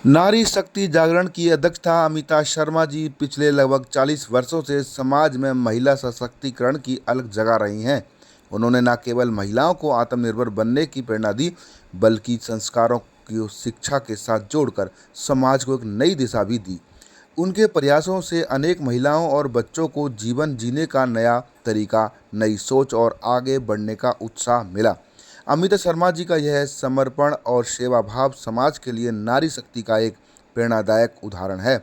नारी शक्ति जागरण की अध्यक्षता अमिता शर्मा जी पिछले लगभग 40 वर्षों से समाज में महिला सशक्तिकरण की अलग जगा रही हैं। उन्होंने न केवल महिलाओं को आत्मनिर्भर बनने की प्रेरणा दी, बल्कि संस्कारों की शिक्षा के साथ जोड़कर समाज को एक नई दिशा भी दी। उनके प्रयासों से अनेक महिलाओं और बच्चों को जीवन जीने का नया तरीका, नई सोच और आगे बढ़ने का उत्साह मिला। अमिता शर्मा जी का यह समर्पण और सेवा भाव समाज के लिए नारी शक्ति का एक प्रेरणादायक उदाहरण है।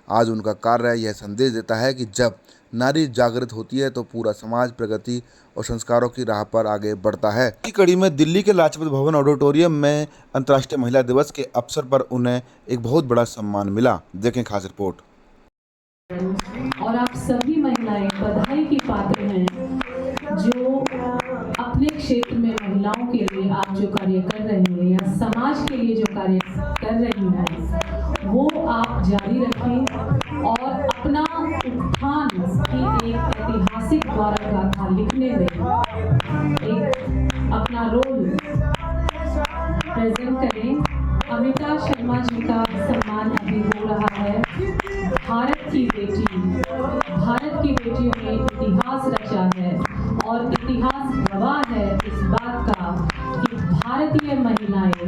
आज उनका कार्य यह संदेश देता है कि जब नारी जागृत होती है तो पूरा समाज प्रगति और संस्कारों की राह पर आगे बढ़ता है। इसी कड़ी में दिल्ली के लाजपत भवन ऑडिटोरियम में अंतर्राष्ट्रीय महिला दिवस के अवसर पर उन्हें एक बहुत बड़ा सम्मान मिला। देखें खास रिपोर्ट। और आप सभी महिलाएं बधाई की पात्र हैं जो अपने क्षेत्र में महिलाओं के लिए आप जो कार्य कर रहे हैं या समाज के लिए जो कार्य कर रही हैं वो आप जारी रखें और अपना उत्थान की एक ऐतिहासिक द्वारा गाथा लिखने में एक अपना रोल प्रेजेंट करें। अमिता शर्मा जी का सम्मान अभी हो रहा है। भारत की बेटियों ने इतिहास रचा है और इतिहास गवाह है इस बात का कि भारतीय महिलाएं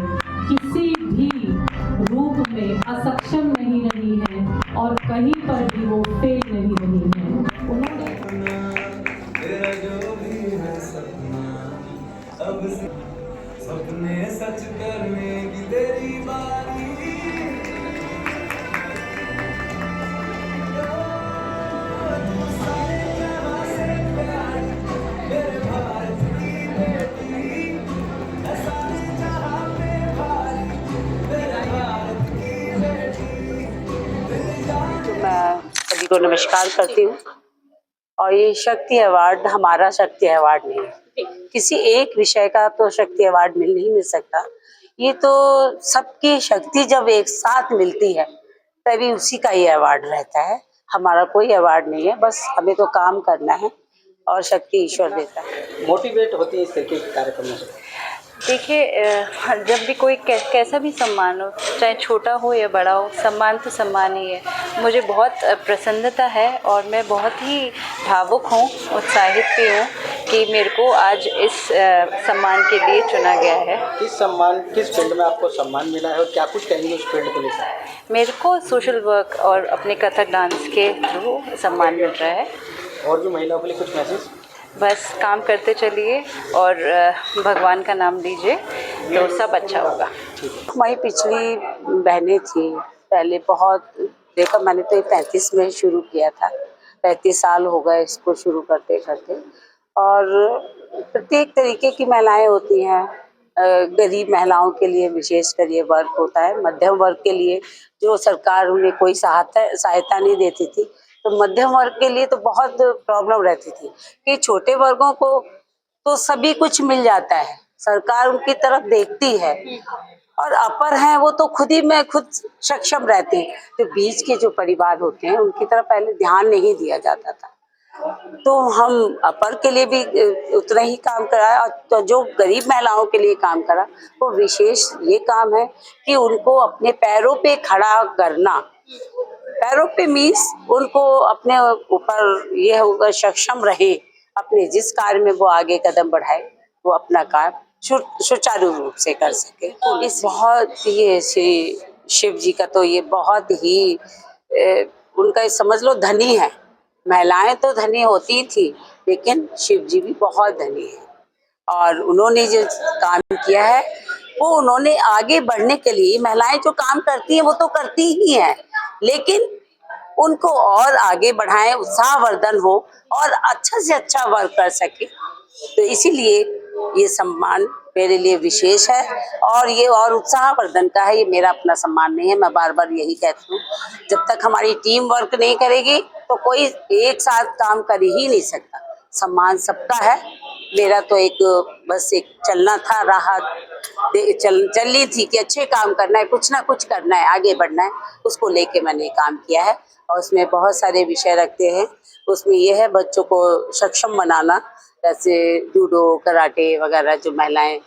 किसी भी रूप में असक्षम नहीं रही हैं और कहीं पर भी वो फेल नहीं रही हैं। उन्होंने सपने सच करने की तेरी बारी। मैं सभी को नमस्कार करती हूँ। और ये शक्ति अवार्ड हमारा शक्ति अवार्ड नहीं है, किसी एक विषय का तो शक्ति अवार्ड नहीं मिल सकता। ये तो सबकी शक्ति जब एक साथ मिलती है तभी उसी का ये अवार्ड रहता है। हमारा कोई अवार्ड नहीं है, बस हमें तो काम करना है और शक्ति ईश्वर देता है। मोटिवेट होती है इस तरीके के कार्यक्रमों से। देखिए, जब भी कोई कैसा भी सम्मान हो, चाहे छोटा हो या बड़ा हो, सम्मान तो सम्मान ही है। मुझे बहुत प्रसन्नता है और मैं बहुत ही भावुक हूँ, उत्साहित भी हूँ कि मेरे को आज इस सम्मान के लिए चुना गया है। किस फील्ड में आपको सम्मान मिला है और क्या कुछ कहेंगे उस फील्ड को लेकर? मेरे को सोशल वर्क और अपने कथक डांस के थ्रू सम्मान मिल रहा है। और भी महिलाओं के लिए कुछ मैसेज? बस काम करते चलिए और भगवान का नाम लीजिए तो सब अच्छा होगा। हमारी पिछली बहनें थी पहले बहुत देखा, मैंने तो 35 में शुरू किया था, 35 साल हो गए इसको शुरू करते करते। और प्रत्येक तरीके की महिलाएं होती हैं। गरीब महिलाओं के लिए विशेषकर ये वर्ग होता है, मध्यम वर्ग के लिए जो सरकार उन्हें कोई सहायता नहीं देती थी, तो मध्यम वर्ग के लिए तो बहुत प्रॉब्लम रहती थी कि छोटे वर्गों को तो सभी कुछ मिल जाता है, सरकार उनकी तरफ देखती है, और अपर हैं वो तो खुद सक्षम रहते हैं। तो बीच के जो परिवार होते हैं उनकी तरफ पहले ध्यान नहीं दिया जाता था, तो हम अपर के लिए भी उतना ही काम करा। और तो जो गरीब महिलाओं के लिए काम करा वो विशेष ये काम है कि उनको अपने पैरों पे खड़ा करना। पैरों पे मीन्स उनको अपने ऊपर ये होगा सक्षम रहे, अपने जिस कार्य में वो आगे कदम बढ़ाए वो अपना कार्य सुचारू रूप से कर सके। इस बहुत ये शिव जी का तो ये बहुत ही उनका समझ लो धनी है। महिलाएं तो धनी होती थी लेकिन शिव जी भी बहुत धनी है, और उन्होंने जो काम किया है वो उन्होंने आगे बढ़ने के लिए, महिलाएं जो काम करती हैं वो तो करती ही हैं, लेकिन उनको और आगे बढ़ाएं, उत्साहवर्धन हो और अच्छा से अच्छा वर्क कर सके। तो इसीलिए ये सम्मान मेरे लिए विशेष है और ये और उत्साहवर्धन का है। ये मेरा अपना सम्मान नहीं है, मैं बार बार यही कहती हूँ। जब तक हमारी टीम वर्क नहीं करेगी तो कोई एक साथ काम कर ही नहीं सकता। सम्मान सबका है। मेरा तो बस एक चलना था, राह चलनी थी कि अच्छे काम करना है, कुछ ना कुछ करना है, आगे बढ़ना है, उसको लेके मैंने काम किया है। और उसमें बहुत सारे विषय रखते हैं। उसमें यह है बच्चों को सक्षम बनाना, जैसे जूडो, कराटे वगैरह जो महिलाएं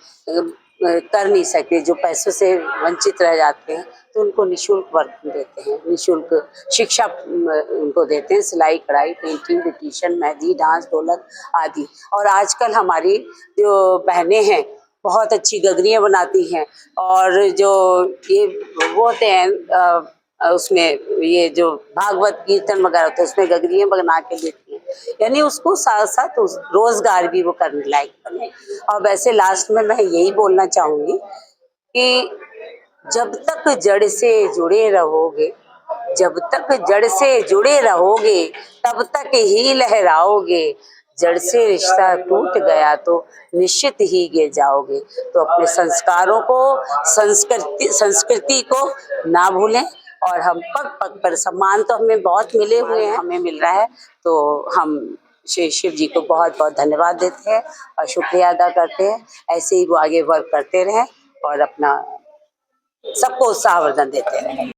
कर नहीं सकते, जो पैसों से वंचित रह जाते हैं, तो उनको निःशुल्क वर्क देते हैं, निःशुल्क शिक्षा उनको देते हैं, सिलाई कढ़ाई, पेंटिंग, ब्यूटिशियन, मेहंदी, डांस, ढोलक आदि। और आजकल हमारी जो बहनें हैं बहुत अच्छी गगरियाँ बनाती हैं, और जो ये वो होते हैं उसमें ये जो भागवत कीर्तन वगैरह होता है उसमें गगरियाँ बना के देती हैं, यानी उसको साथ साथ उस रोजगार भी वो करने लायक बने। और वैसे लास्ट में मैं यही बोलना चाहूँगी कि जब तक जड़ से जुड़े रहोगे, जब तक जड़ से जुड़े रहोगे, तब तक ही लहराओगे। जड़ से रिश्ता टूट गया तो निश्चित ही गिर जाओगे। तो अपने संस्कारों को, संस्कृति को ना भूलें। और हम पग पग पर सम्मान तो हमें बहुत मिले हुए हैं, हमें मिल रहा है, तो हम श्री शिव जी को बहुत बहुत धन्यवाद देते हैं और शुक्रिया अदा करते हैं। ऐसे ही वो आगे वर्क करते रहें और अपना सबको उत्साहवर्धन देते रहें।